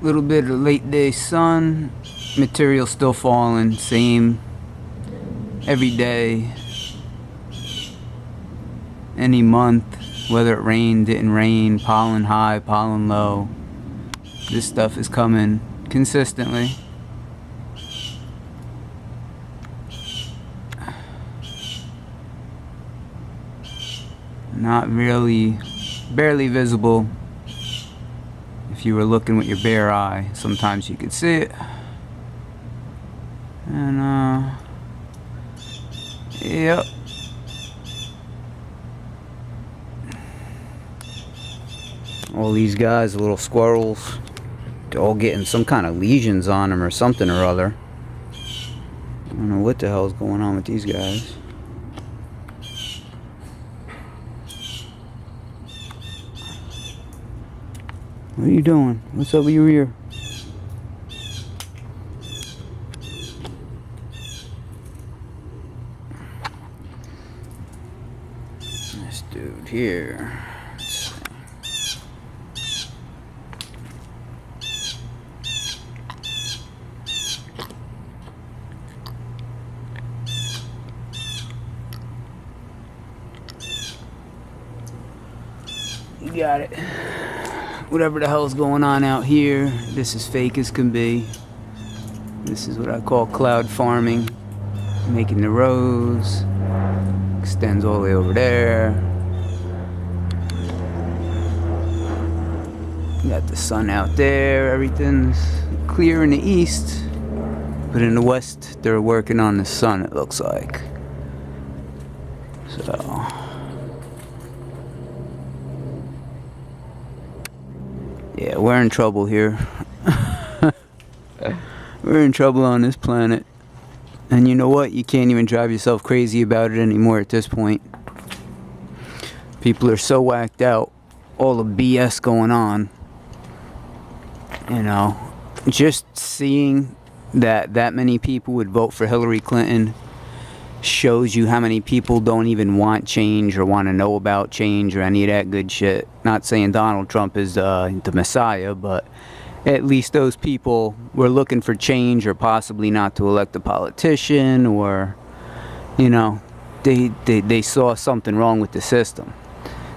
Little bit of late day sun. Material still falling. Same. Every day. Any month. Whether it rained, didn't rain. Pollen high, pollen low. This stuff is coming consistently. Not really, barely visible. If you were looking with your bare eye, sometimes you could see it. And yep. All these guys, little squirrels, they're all getting some kind of lesions on them or something or other. I don't know what the hell is going on with these guys. What are you doing? What's up with your ear? This dude here. Let's see. You got it. Whatever the hell's going on out here, this is fake as can be. This is what I call cloud farming. Making the rows. Extends all the way over there. Got the sun out there. Everything's clear in the east. But in the west, they're working on the sun, it looks like. So... yeah, we're in trouble here. We're in trouble on this planet. And you know what? You can't even drive yourself crazy about it anymore at this point. People are so whacked out. All the BS going on. You know, just seeing that many people would vote for Hillary Clinton shows you how many people don't even want change or want to know about change or any of that good shit. Not saying Donald Trump is the Messiah, but at least those people were looking for change or possibly not to elect a politician, or, you know, they saw something wrong with the system.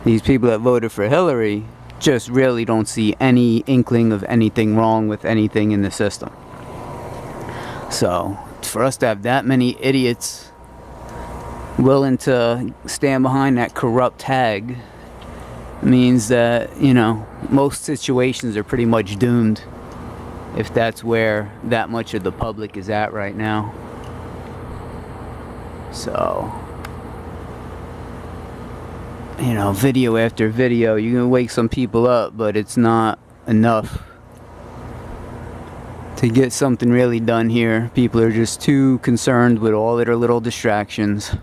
These people that voted for Hillary just really don't see any inkling of anything wrong with anything in the system. So, for us to have that many idiots willing to stand behind that corrupt tag means that, you know, most situations are pretty much doomed, if that's where that much of the public is at right now. So, you know, video after video, you can wake some people up, but it's not enough to get something really done here. People are just too concerned with all their little distractions.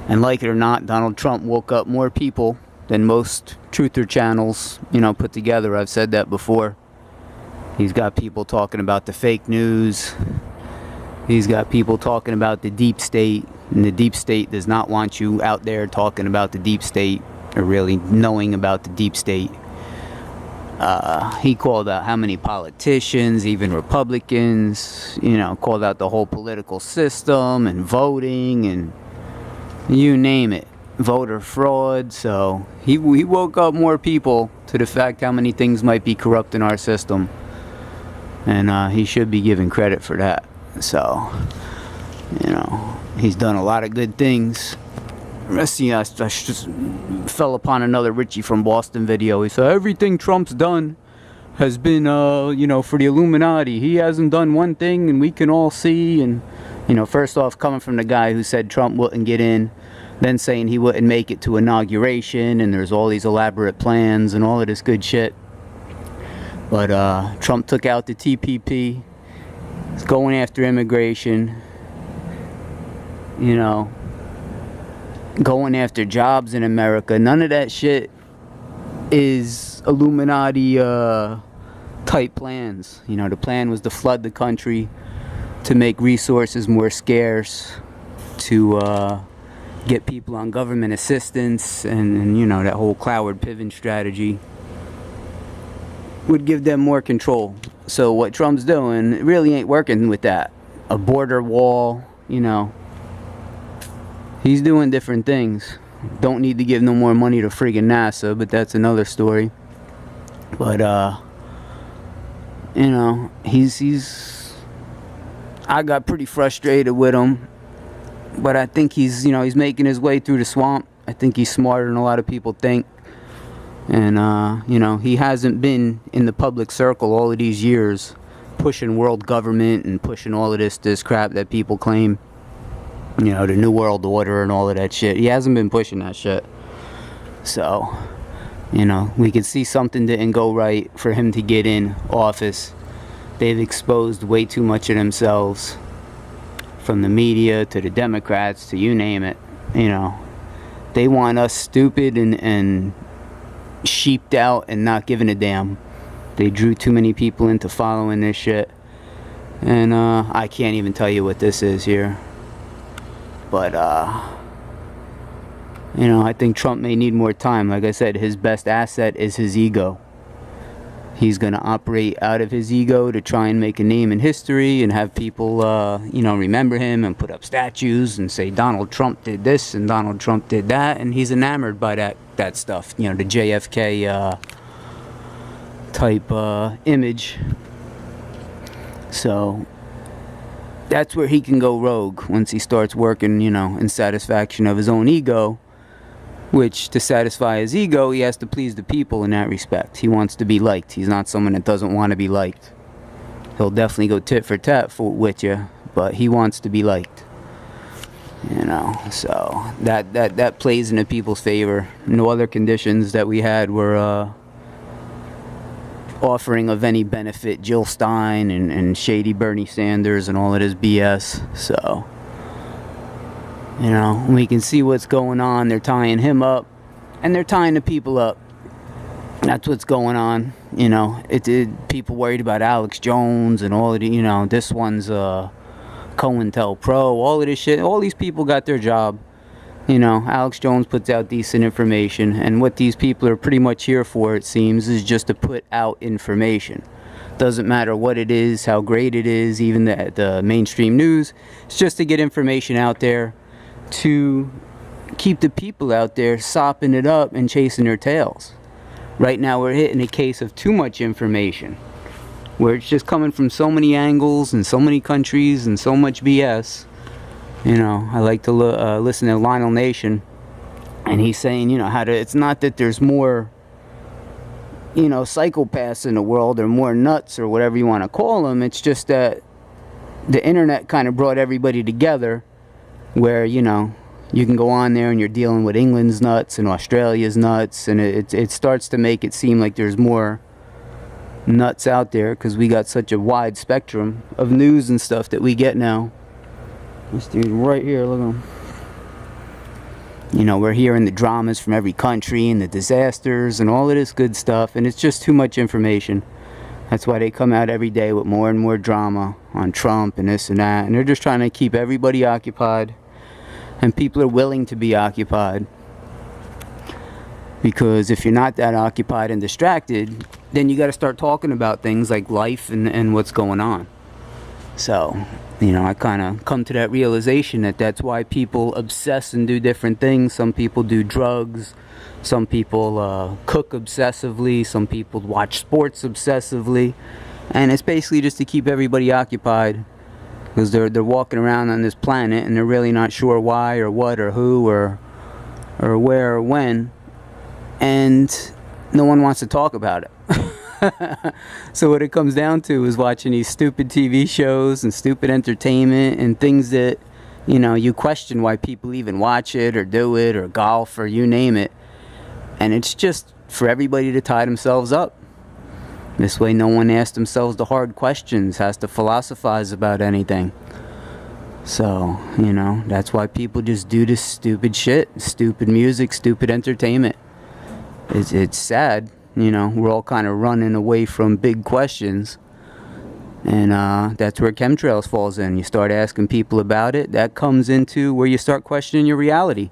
And like it or not, Donald Trump woke up more people than most truther channels, you know, put together. I've said that before. He's got people talking about the fake news. He's got people talking about the deep state. And the deep state does not want you out there talking about the deep state or really knowing about the deep state. He called out how many politicians, even Republicans, you know, called out the whole political system and voting and you name it, voter fraud. So he woke up more people to the fact how many things might be corrupt in our system, and he should be given credit for that. So, you know, he's done a lot of good things. I just fell upon another Richie from Boston video. He said everything Trump's done has been, you know, for the Illuminati. He hasn't done one thing, and we can all see. And, you know, first off, coming from the guy who said Trump wouldn't get in, then saying he wouldn't make it to inauguration, and there's all these elaborate plans and all of this good shit. But Trump took out the TPP. He's going after immigration. You know, going after jobs in America. None of that shit is Illuminati type plans. You know, the plan was to flood the country, to make resources more scarce, to get people on government assistance, and you know, that whole Cloward Piven strategy. would give them more control. So what Trump's doing, it really ain't working with that. A border wall, you know. He's doing different things. Don't need to give no more money to friggin' NASA, but that's another story. But, you know, I got pretty frustrated with him. But I think he's making his way through the swamp. I think he's smarter than a lot of people think. And, you know, he hasn't been in the public circle all of these years pushing world government and pushing all of this crap that people claim. You know, the New World Order and all of that shit. He hasn't been pushing that shit. So, you know, we could see something didn't go right for him to get in office. They've exposed way too much of themselves. From the media to the Democrats to you name it. You know, they want us stupid and sheeped out and not giving a damn. They drew too many people into following this shit. And I can't even tell you what this is here. But, you know, I think Trump may need more time. Like I said, his best asset is his ego. He's going to operate out of his ego to try and make a name in history and have people, you know, remember him and put up statues and say Donald Trump did this and Donald Trump did that. And he's enamored by that stuff, you know, the JFK type image. So that's where he can go rogue once he starts working, you know, in satisfaction of his own ego. Which, to satisfy his ego, he has to please the people in that respect. He wants to be liked. He's not someone that doesn't want to be liked. He'll definitely go tit for tat with you, but he wants to be liked. You know, so that plays into people's favor. No other conditions that we had were offering of any benefit Jill Stein and shady Bernie Sanders and all of this BS. So, you know, we can see what's going on. They're tying him up, and they're tying the people up. That's what's going on. You know, people worried about Alex Jones and all of the, you know, this one's cointelpro, all of this shit. All these people got their job. You know, Alex Jones puts out decent information, and what these people are pretty much here for, it seems, is just to put out information. Doesn't matter what it is, how great it is, even the mainstream news. It's just to get information out there to keep the people out there sopping it up and chasing their tails. Right now we're hitting a case of too much information, where it's just coming from so many angles and so many countries and so much BS. You know, I like to listen to Lionel Nation, and he's saying, you know, it's not that there's more, you know, psychopaths in the world or more nuts or whatever you want to call them. It's just that the internet kind of brought everybody together, where, you know, you can go on there and you're dealing with England's nuts and Australia's nuts, and it starts to make it seem like there's more nuts out there because we got such a wide spectrum of news and stuff that we get now. This dude right here, look at him. You know, we're hearing the dramas from every country and the disasters and all of this good stuff, and it's just too much information. That's why they come out every day with more and more drama on Trump and this and that, and they're just trying to keep everybody occupied, and people are willing to be occupied. Because if you're not that occupied and distracted, then you got to start talking about things like life and what's going on. So, you know, I kind of come to that realization that that's why people obsess and do different things. Some people do drugs. Some people cook obsessively. Some people watch sports obsessively. And it's basically just to keep everybody occupied. Because they're walking around on this planet and they're really not sure why or what or who or where or when. And no one wants to talk about it. So what it comes down to is watching these stupid TV shows and stupid entertainment and things that, you know, you question why people even watch it or do it, or golf or you name it. And it's just for everybody to tie themselves up. This way no one asks themselves the hard questions, has to philosophize about anything. So, you know, that's why people just do this stupid shit, stupid music, stupid entertainment. It's sad. You know, we're all kind of running away from big questions. And that's where chemtrails falls in. You start asking people about it. That comes into where you start questioning your reality.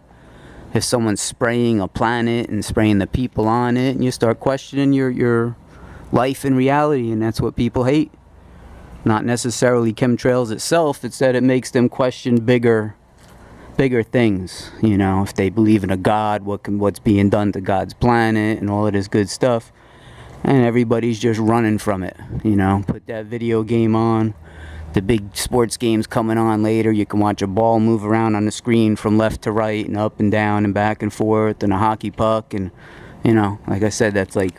If someone's spraying a planet and spraying the people on it, and you start questioning your life and reality, and that's what people hate. Not necessarily chemtrails itself, it's that it makes them question bigger things. You know, if they believe in a God, what's being done to God's planet and all of this good stuff, and everybody's just running from it. You know, put that video game on, the big sports games coming on later, you can watch a ball move around on the screen from left to right and up and down and back and forth, and a hockey puck, and you know, like I said, that's like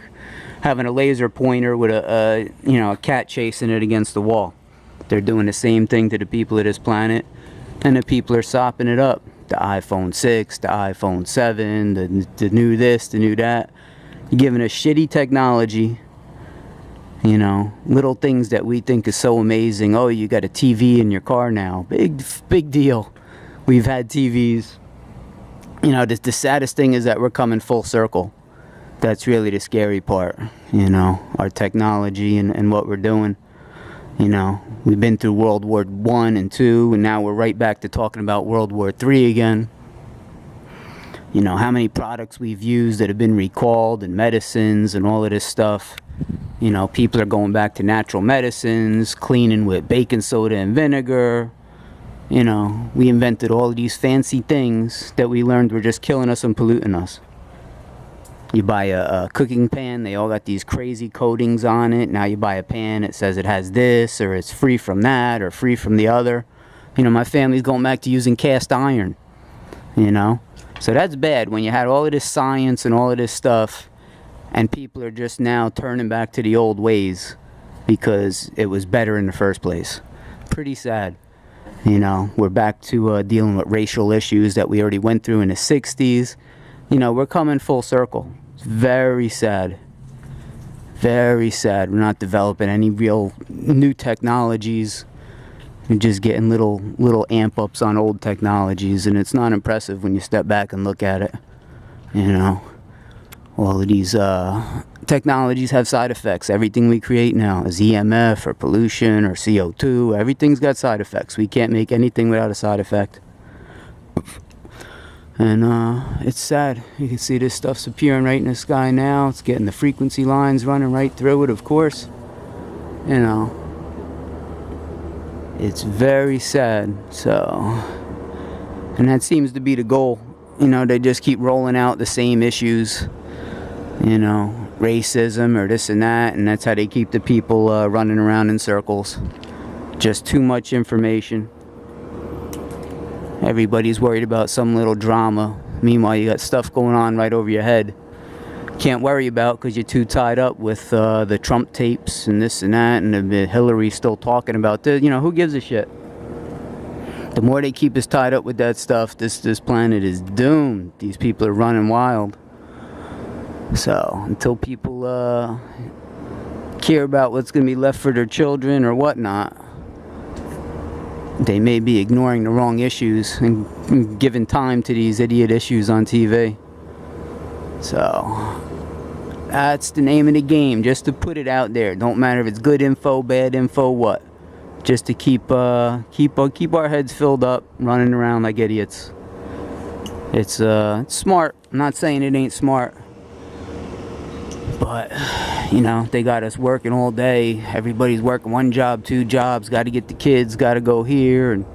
having a laser pointer with a cat chasing it against the wall. They're doing the same thing to the people of this planet, and the people are sopping it up. The iPhone 6, the iPhone 7, the new this, the new that. You're giving us shitty technology, you know, little things that we think is so amazing. Oh, you got a TV in your car now. Big deal. We've had TVs. You know, the saddest thing is that we're coming full circle. That's really the scary part, you know, our technology and what we're doing. You know, we've been through World War I and II, and now we're right back to talking about World War III again. You know, how many products we've used that have been recalled, and medicines and all of this stuff. You know, people are going back to natural medicines, cleaning with baking soda and vinegar. You know, we invented all of these fancy things that we learned were just killing us and polluting us. You buy a cooking pan, they all got these crazy coatings on it. Now you buy a pan, it says it has this, or it's free from that, or free from the other. You know, my family's going back to using cast iron, you know. So that's bad when you had all of this science and all of this stuff, and people are just now turning back to the old ways because it was better in the first place. Pretty sad. You know, we're back to dealing with racial issues that we already went through in the 60s. You know, we're coming full circle. It's very sad. Very sad. We're not developing any real new technologies. We're just getting little amp ups on old technologies, and it's not impressive when you step back and look at it. You know, all of these technologies have side effects. Everything we create now is EMF or pollution or CO2. Everything's got side effects. We can't make anything without a side effect. And it's sad. You can see this stuff's appearing right in the sky now. It's getting the frequency lines running right through it, of course. You know, it's very sad. So, and that seems to be the goal. You know, they just keep rolling out the same issues. You know, racism or this and that, and that's how they keep the people running around in circles. Just too much information. Everybody's worried about some little drama. Meanwhile, you got stuff going on right over your head. Can't worry about because you're too tied up with the Trump tapes and this and that, and the Hillary still talking about this. You know, who gives a shit? The more they keep us tied up with that stuff, this planet is doomed. These people are running wild. So, until people care about what's going to be left for their children or whatnot, they may be ignoring the wrong issues and giving time to these idiot issues on TV. So, that's the name of the game, just to put it out there. Don't matter if it's good info, bad info, what. Just to keep our heads filled up, running around like idiots. It's smart. I'm not saying it ain't smart. But, you know, they got us working all day. Everybody's working one job, two jobs. Got to get the kids, got to go here. And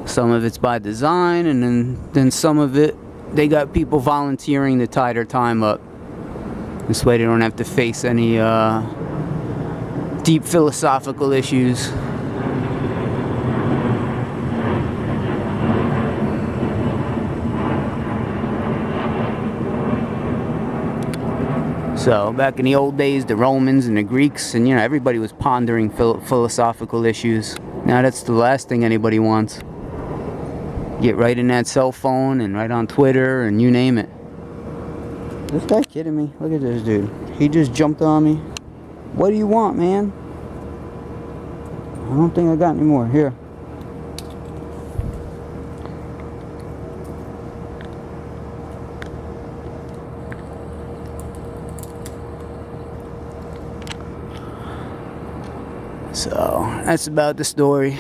some of it's by design, and then some of it, they got people volunteering to tie their time up. This way they don't have to face any deep philosophical issues. So, back in the old days, the Romans and the Greeks, and, you know, everybody was pondering philosophical issues. Now that's the last thing anybody wants. Get right in that cell phone and right on Twitter and you name it. This guy kidding me? Look at this dude. He just jumped on me. What do you want, man? I don't think I got any more. Here. So, that's about the story.